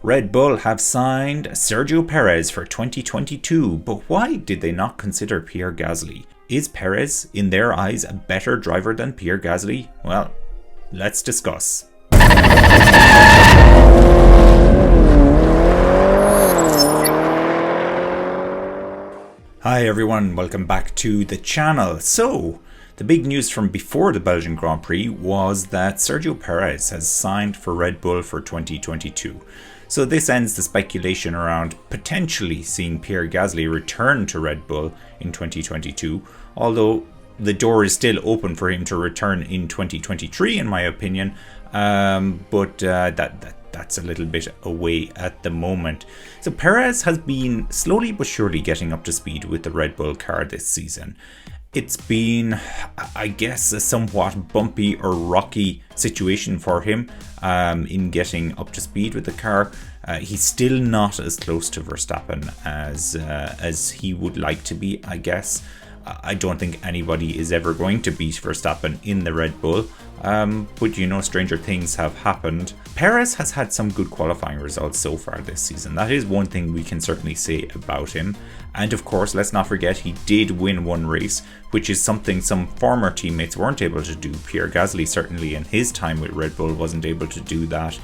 Red Bull have signed Sergio Perez for 2022, but why did they not consider Pierre Gasly? Is Perez, in their eyes, a better driver than Pierre Gasly? Well, let's discuss. Hi everyone, welcome back to the channel. So, the big news from before the Belgian Grand Prix was that Sergio Perez has signed for Red Bull for 2022. So this ends the speculation around potentially seeing Pierre Gasly return to Red Bull in 2022, although the door is still open for him to return in 2023 in my opinion, but that's a little bit away at the moment. So Perez has been slowly but surely getting up to speed with the Red Bull car this season. It's been, I guess, a somewhat bumpy or rocky situation for him in getting up to speed with the car. He's still not as close to Verstappen as he would like to be, I guess. I don't think anybody is ever going to beat Verstappen in the Red Bull, but you know, stranger things have happened. Perez has had some good qualifying results so far this season. That is one thing we can certainly say about him. And of course, let's not forget he did win one race, which is something some former teammates weren't able to do. Pierre Gasly certainly in his time with Red Bull wasn't able to do that.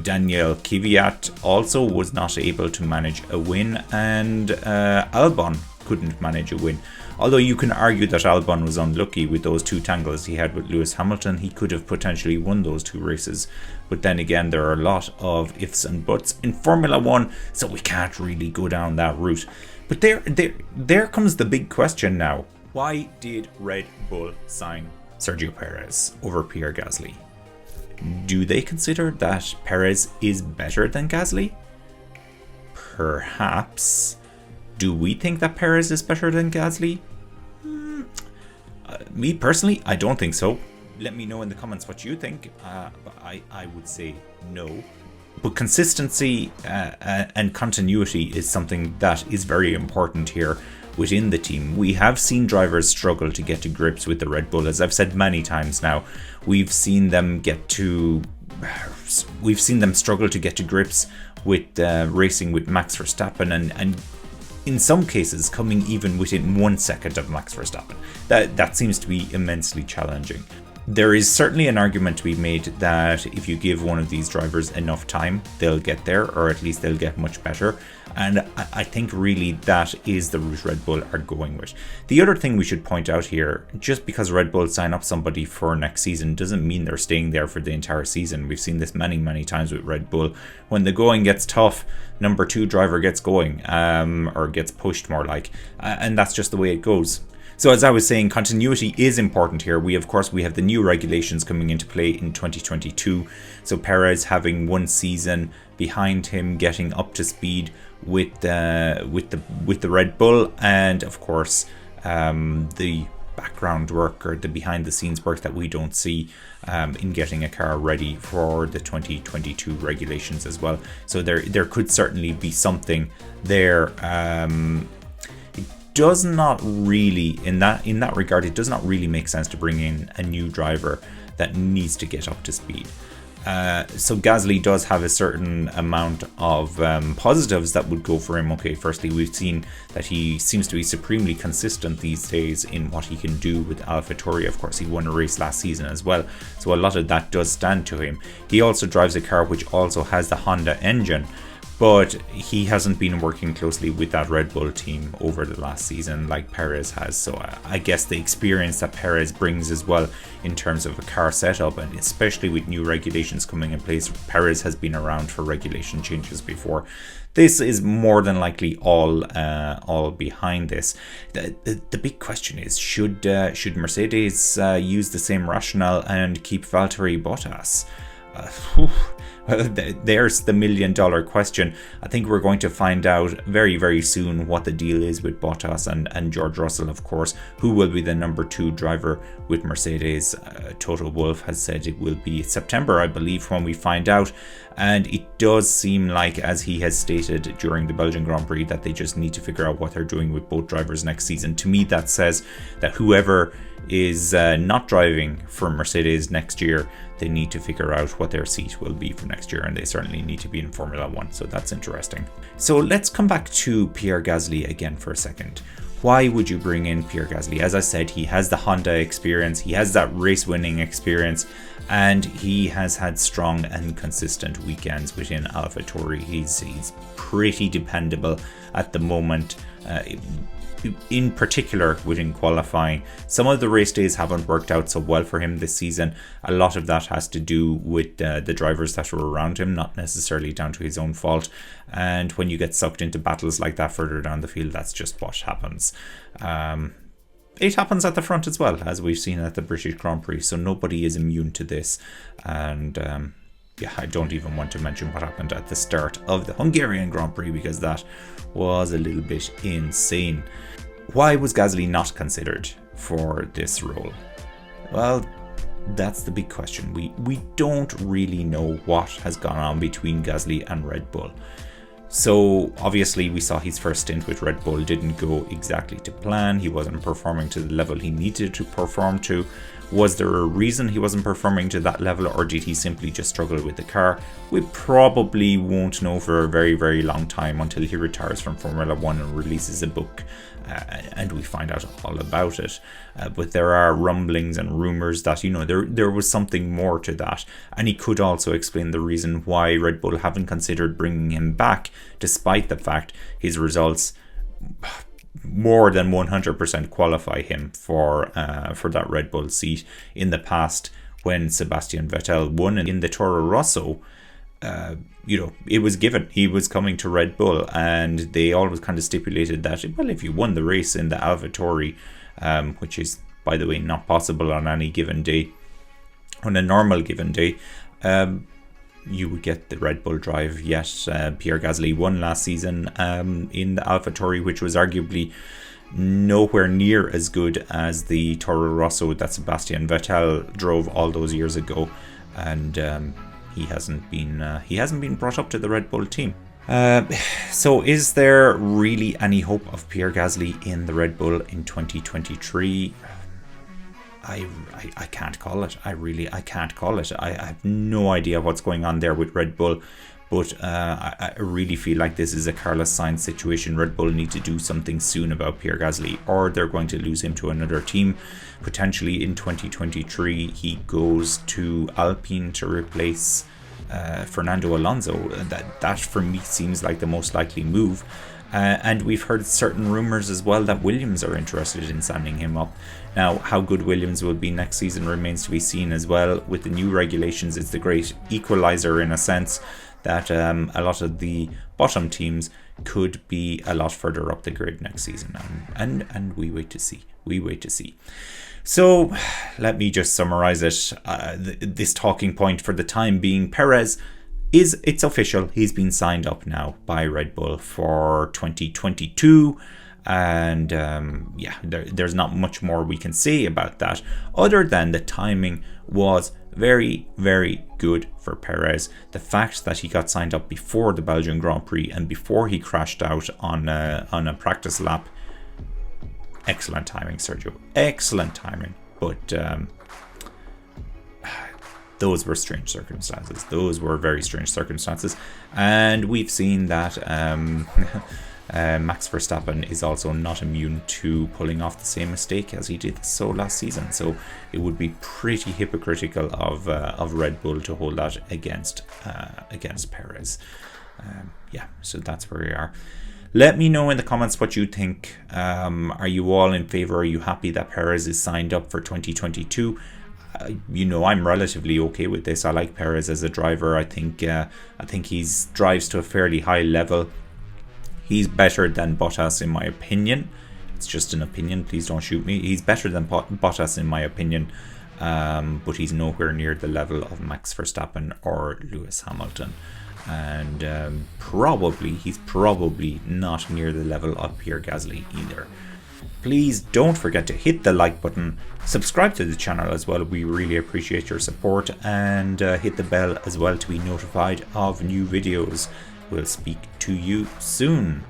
Daniel Kvyat also was not able to manage a win, and Albon couldn't manage a win. Although you can argue that Albon was unlucky with those two tangles he had with Lewis Hamilton. He could have potentially won those two races, but then again there are a lot of ifs and buts in Formula 1, so we can't really go down that route. But there comes the big question now. Why did Red Bull sign Sergio Perez over Pierre Gasly? Do they consider that Perez is better than Gasly? Perhaps. Do we think that Perez is better than Gasly? Me personally, I don't think so. Let me know in the comments what you think. But I would say no. But consistency and continuity is something that is very important here within the team. We have seen drivers struggle to get to grips with the Red Bull, as I've said many times now. We've seen them struggle to get to grips with racing with Max Verstappen, and in some cases coming even within 1 second of Max Verstappen. That seems to be immensely challenging. There is certainly an argument to be made that if you give one of these drivers enough time, they'll get there, or at least they'll get much better. And I think really that is the route Red Bull are going with. The other thing we should point out here, just because Red Bull sign up somebody for next season doesn't mean they're staying there for the entire season. We've seen this many times with Red Bull. When the going gets tough, number 2 driver gets going, or gets pushed more like, and that's just the way it goes. So as I was saying, continuity is important here. We have the new regulations coming into play in 2022. So Perez having one season behind him, getting up to speed with the Red Bull, and of course the background work or the behind the scenes work that we don't see in getting a car ready for the 2022 regulations as well. So there could certainly be something there. Does not really, in that regard, it does not really make sense to bring in a new driver that needs to get up to speed. So Gasly does have a certain amount of positives that would go for him. Okay, firstly, we've seen that he seems to be supremely consistent these days in what he can do with AlphaTauri. Of course, he won a race last season as well, so a lot of that does stand to him. He also drives a car which also has the Honda engine, but he hasn't been working closely with that Red Bull team over the last season like Perez has. So I guess the experience that Perez brings as well in terms of a car setup, and especially with new regulations coming in place, Perez has been around for regulation changes before. This is more than likely all behind this. The big question is, should Mercedes use the same rationale and keep Valtteri Bottas? There's the $1 million question. I think we're going to find out very soon what the deal is with Bottas and George Russell, of course, who will be the number 2 driver with Mercedes. Toto Wolff has said it will be September, I believe, when we find out. And it does seem like, as he has stated during the Belgian Grand Prix, that they just need to figure out what they're doing with both drivers next season. To me, that says that whoever is not driving for Mercedes next year, they need to figure out what their seat will be for next year, and they certainly need to be in Formula 1, so that's interesting. So let's come back to Pierre Gasly again for a second. Why would you bring in Pierre Gasly? As I said, he has the Honda experience, he has that race winning experience, and he has had strong and consistent weekends within AlphaTauri. He's pretty dependable at the moment, in particular within qualifying. Some of the race days haven't worked out so well for him this season. A lot of that has to do with the drivers that were around him, not necessarily down to his own fault. And when you get sucked into battles like that further down the field, that's just what happens. It happens at the front as well, as we've seen at the British Grand Prix, so nobody is immune to this. And yeah, I don't even want to mention what happened at the start of the Hungarian Grand Prix, because that was a little bit insane. Why was Gasly not considered for this role? Well, that's the big question. We don't really know what has gone on between Gasly and Red Bull. So obviously we saw his first stint with Red Bull didn't go exactly to plan. He wasn't performing to the level he needed to perform to. Was there a reason he wasn't performing to that level, or did he simply just struggle with the car? We probably won't know for a very, very long time until he retires from Formula 1 and releases a book and we find out all about it. But there are rumblings and rumours that, you know, there was something more to that. And he could also explain the reason why Red Bull haven't considered bringing him back, despite the fact his results more than 100% qualify him for that Red Bull seat. In the past, when Sebastian Vettel won in the Toro Rosso, you know, it was given he was coming to Red Bull, and they always kind of stipulated that, well, if you won the race in the AlphaTauri, which is, by the way, not possible on any given day, on a normal given day, you would get the Red Bull drive. Yet Pierre Gasly won last season in the AlphaTauri, which was arguably nowhere near as good as the Toro Rosso that Sebastian Vettel drove all those years ago, and he hasn't been brought up to the Red Bull team. So is there really any hope of Pierre Gasly in the Red Bull in 2023? I can't call it. I can't call it. I have no idea what's going on there with Red Bull, but I really feel like this is a Carlos Sainz situation. Red Bull need to do something soon about Pierre Gasly, or they're going to lose him to another team. Potentially in 2023, he goes to Alpine to replace Fernando Alonso. That for me seems like the most likely move. And we've heard certain rumours as well that Williams are interested in signing him up. Now, how good Williams will be next season remains to be seen as well. With the new regulations, it's the great equaliser in a sense that a lot of the bottom teams could be a lot further up the grid next season. And we wait to see. So let me just summarise it. This talking point for the time being, Perez, it's official. He's been signed up now by Red Bull for 2022. And there's not much more we can say about that, other than the timing was very, very good for Perez. The fact that he got signed up before the Belgian Grand Prix and before he crashed out on a practice lap. Excellent timing, Sergio. Excellent timing. But those were strange circumstances. Those were very strange circumstances. And we've seen that Max Verstappen is also not immune to pulling off the same mistake as he did so last season. So it would be pretty hypocritical of Red Bull to hold that against Perez. So that's where we are. Let me know in the comments what you think. Are you all in favor? Are you happy that Perez is signed up for 2022? I'm relatively okay with this. I like Perez as a driver. I think he drives to a fairly high level. He's better than Bottas in my opinion. It's just an opinion. Please don't shoot me. He's better than Bottas in my opinion. But he's nowhere near the level of Max Verstappen or Lewis Hamilton. And he's probably not near the level of Pierre Gasly either. Please don't forget to hit the like button, subscribe to the channel as well, we really appreciate your support, and hit the bell as well to be notified of new videos. We'll speak to you soon.